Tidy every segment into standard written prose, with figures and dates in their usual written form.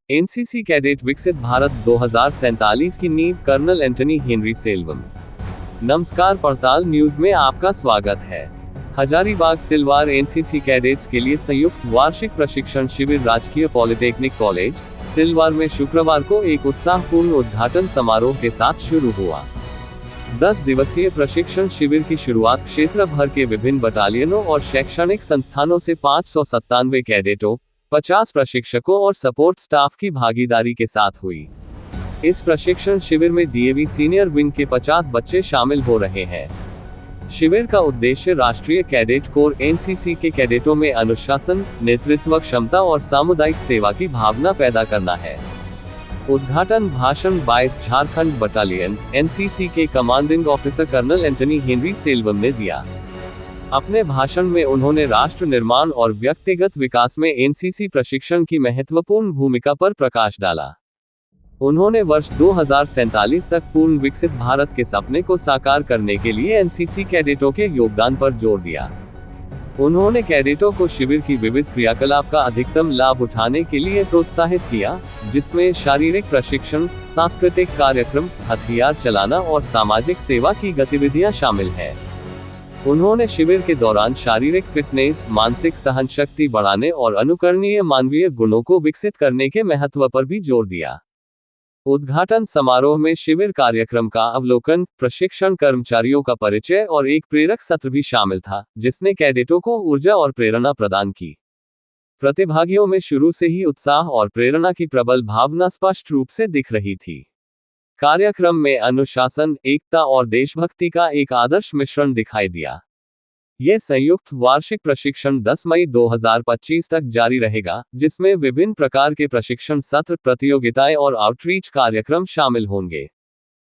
NCC cadet विकसित भारत 2047 की नींव कर्नल एंटनी हेनरी सेल्वम। नमस्कार, पड़ताल न्यूज में आपका स्वागत है। हजारीबाग सिलवार एनसीसी कैडेट्स के लिए संयुक्त वार्षिक प्रशिक्षण शिविर राजकीय पॉलिटेक्निक कॉलेज सिलवार में शुक्रवार को एक उत्साहपूर्ण उद्घाटन समारोह के साथ शुरू हुआ। 10 दिवसीय प्रशिक्षण शिविर की शुरुआत क्षेत्र भर के विभिन्न बटालियनों और शैक्षणिक संस्थानों से 597 कैडेटों, 50 प्रशिक्षकों और सपोर्ट स्टाफ की भागीदारी के साथ हुई। इस प्रशिक्षण शिविर में डीएवी सीनियर विंग के 50 बच्चे शामिल हो रहे हैं। शिविर का उद्देश्य राष्ट्रीय कैडेट कोर एनसीसी के कैडेटों में अनुशासन, नेतृत्व क्षमता और सामुदायिक सेवा की भावना पैदा करना है। उद्घाटन भाषण 22 झारखंड बटालियन एनसीसी के commanding officer colonel Antony Henry Selvam ने दिया। अपने भाषण में उन्होंने राष्ट्र निर्माण और व्यक्तिगत विकास में एनसीसी प्रशिक्षण की महत्वपूर्ण भूमिका पर प्रकाश डाला। उन्होंने वर्ष 2047 तक पूर्ण विकसित भारत के सपने को साकार करने के लिए एनसीसी कैडेटों के योगदान पर जोर दिया। उन्होंने कैडेटों को शिविर की विविध क्रियाकलाप का अधिकतम लाभ उठाने के लिए प्रोत्साहित किया, जिसमें शारीरिक प्रशिक्षण, सांस्कृतिक कार्यक्रम, हथियार चलाना और सामाजिक सेवा की गतिविधियां शामिल हैं। उन्होंने शिविर के दौरान शारीरिक फिटनेस, मानसिक सहनशक्ति बढ़ाने और अनुकरणीय मानवीय गुणों को विकसित करने के महत्व पर भी जोर दिया। उद्घाटन समारोह में शिविर कार्यक्रम का अवलोकन, प्रशिक्षण कर्मचारियों का परिचय और एक प्रेरक सत्र भी शामिल था, जिसने कैडेटों को ऊर्जा और प्रेरणा प्रदान की। प्रतिभागियों में शुरू से ही उत्साह और प्रेरणा की प्रबल भावना स्पष्ट रूप से दिख रही थी। कार्यक्रम में अनुशासन, एकता और देशभक्ति का एक आदर्श मिश्रण दिखाई दिया। यह संयुक्त वार्षिक प्रशिक्षण 10 मई 2025 तक जारी रहेगा, जिसमें विभिन्न प्रकार के प्रशिक्षण सत्र, प्रतियोगिताएं और आउटरीच कार्यक्रम शामिल होंगे।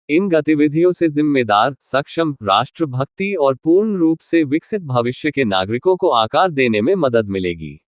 इन गतिविधियों से जिम्मेदार, सक्षम, राष्ट्रभक्ति और पूर्ण रूप से विकसित भविष्य के नागरिकों को आकार देने में मदद मिलेगी।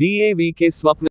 डीएवी के स्वप्न